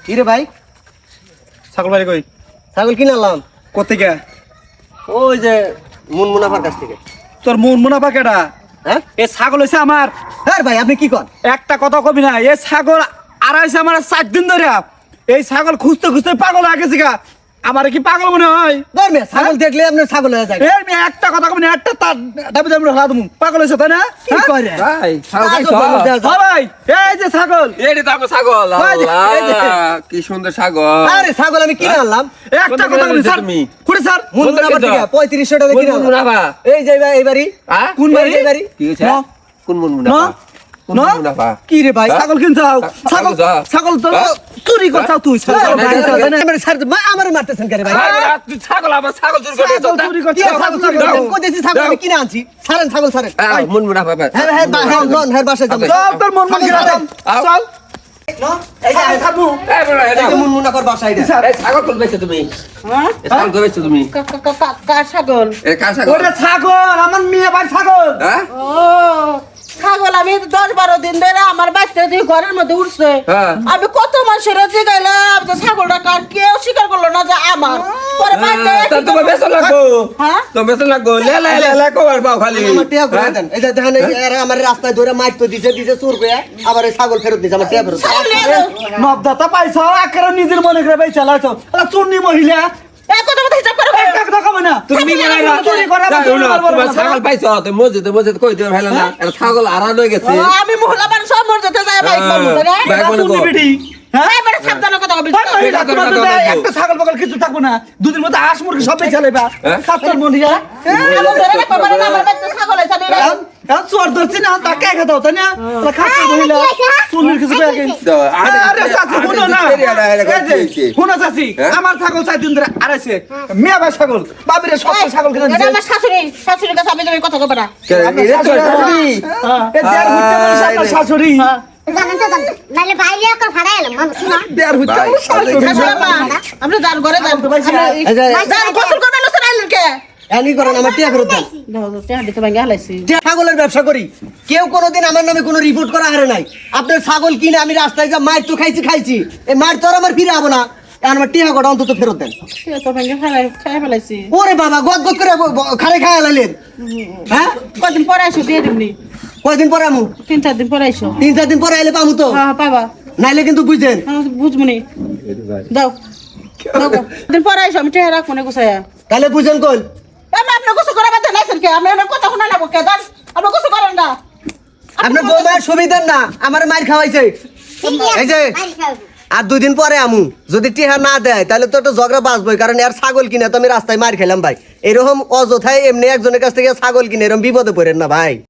কি রে ভাই? ছাগল বাড়ি কই? ছাগল কিনে আনলাম। কোথেকে? ওই যে মুনাফার কাছ থেকে। তোর মুনাফা কেডা? হ্যাঁ, এ ছাগল হইছে আমার। হ্যাঁ ভাই, আপনি কি কন? একটা কথা কবি না, এ ছাগল আড়াইছে আমার 4 দিন ধরে। এই ছাগল খুঁজতে খুঁজতে পাগল হয়ে গেছে গা। আমার কি পাগল মনে হয়? ধর্মে ছাগল দেখলে আপনার ছাগল হয়ে যায়। এই মেয়ে একটা কথা কবি না, একটা তার দাবি দাবি হাত দেবো। পাগল হয়েছে তাই না? কি করে ভাই ছাগল ভাই এই যে ছাগল, এডি তাকো ছাগল। এই যে। আল্লাহ কি সুন্দর ছাগল। আরে ছাগল আমি কিনে আনলাম একটা কথা কবি স্যার। তুমি? কুড়ি স্যার মুনাফার থেকে 3500 টাকা কিনে আনলাম। মুনাফা এই যে এই বাড়ি। হ্যাঁ কোন বাড়ি? এই বাড়ি। কি হইছে? না। কোন মুনাফা? কোন না? মুনাফা? কি রে ভাই? হ্যাঁ? ছাগল কিনছাও? ছাগল ছাগল তো চুরি করছাও তুই। ছাগল আমারে মারতেছেন কেন ভাই? তুই ছাগল আবার ছাগল চুরি করে ছাগল চুরি করছে। ছাগল চুরি করছেন? কোথায় ছাগল আমি কিনে আনছি? ছাড়েন ছাগল ছাড়েন। মুনাফা ভাই। হ্যাঁ হ্যাঁ নন হ্যাঁ বাসায় যাবো। সব তোর মন মন কিনা দাম। চল এই যে ছাগল এই বড় এই যে মুনাফার বাসায় এটা। এই ছাগল কই বেচছো তুমি? হ্যাঁ? এই ছাগল কই বেচছো তুমি? কার ছাগল? এই কার ছাগল? ওটা ছাগল, আমার মেয়ে বাড়ি ছাগল। হ্যাঁ? ও ছাগল আমি 10-12 দিন ধরে আমার বাচ্চা দিয়ে ঘরের মধ্যে উঠছে। হ্যাঁ। আমি কত মানুষের জিগাইলাম যে ছাগলটা কার, কেউ স্বীকার করলো না যে আমার। পরে বাচ্চা তা তোমার বেচা লাগবো। হ্যাঁ? তো বেচা লাগবো। লে লে লে লে কোয়ার পাও খালি। আমার টিয়া করে দেন। এই যে দেখেন এরা আমার রাস্তায় ধরে মাইর তো দিছে চোর করে আবার এই ছাগল ফেরত দিছে। আমার টিয়া ফেরত ছাগল নিয়ে যাও। নবদাতা পাইছো, একেবারে নিজের মনে করে পাই চালাইছো। আলা চুন্নি মহিলা, এই কথা মতো হিসাব করে এক কথা কবে না। তুমি চুরি বলে করে আবার চুরি করবো তোমার না। ছাগল পাইছো তো মসজিদে কই দিও ভালো না। এর ছাগল আড়াল হয়ে গেছে। ও, আমি মহিলা মানুষ সব মর্যাদা যায় বাইক হ্যাঁ, করবো তাই না? বাইক এরা বলবো। চুন্নি বিটি, হ্যাঁ? এই বেটা সাবধানে কথা বলবি। হয় মহিলা, তোমার তো একটা ছাগল পাগল কিছু থাকবো না। দুদিন মধ্যে হাঁস মুরগি সব বেচে লেবা। হ্যাঁ? কাচ্চার মনিয়া। আমার ধরে রাখো, পারে না, আমার বাচ্চা ছাগল হয়েছে, আমি রাখি। এখন চোর ধরছি না, তাকে একা দাও তাই না? তাহলে কাচ্চার মহিলা, চুন্নির কিছু পেয়ে গেছে। আরে চাচি, শুনো না। এই যে, শুনো চাচি, হ্যাঁ? আমার ছাগল 4 দিন ধরে আড়াইছে। মেয়ে ভাই ছাগল, বাবিরে সব ছাগল কিনে এটা দিছে। আমার শাশুড়ির কাছে আমি তুমি কথা কবে না। আপনার শাশুড়ি, এ দেড় ঘুরতে বলেছে আপনার শাশুড়ি। জানেন তো জানেন নাহলে বাইরে একটা ভাড়া এলাম মানুষ না দেড় ঘুরতে ভাই, বলেছে শাশুড়ি। শাশুড়ি মা, আপনি যান ঘরে যান। এই যে যান, গোসল করবেন না, আইলেন কে? এনি করেন আমার টিয়া ফেরত দেন। দাও দাও, দিতে ভাঙ্গা হালাইছি। ছাগলের ব্যবসা করি, কেউ কোনোদিন আমার নামে কোনো রিপোর্ট করা হারে নাই। আপনার ছাগল কিনে আমি রাস্তায় যা মার তো খাইছি এই মার তো আর আমার ফিরে আবো না। এখন আমার টিয়া কটা অন্তত ফেরত দেন। তো ভাঙ্গা খাই ফেলাইছি। ওরে বাবা গদ গদ করে খারে খায় লাইলেন। হ্যাঁ, কদিন পরে আইসো দিয়ে দিবনি। কয়দিন পরে আমু? 3-4 দিন পরে আইসো। 3-4 দিন পরে এলে পামু তো, হ্যাঁ পাবা। নাইলে কিন্তু বুঝছেন। হ্যাঁ, বুঝবনি। দাও দাও গো। দিন পরে আইসো, আমি টেহারা কোনে গুছায়া। তাহলে বুঝছেন কল আমি আপনার গোসল করে বাদ নাইছেন কে? আপনি আমার কথা শোনা না কে? দান, আপনি গোসল করেন না। আপনার বৌমার সুবিধার না আমার মার খাওয়াইছে। এই যে আর 2 দিন পরে আমু, যদি টিহা না দেয় তাহলে তো একটা ঝগড়া বাঁচবই, কারণ আর ছাগল কিনে তো আমি রাস্তায় মার খেলাম ভাই। এরকম অযথায় এমনি একজনের কাছ থেকে ছাগল কিনে এরকম বিপদে পড়েন না ভাই।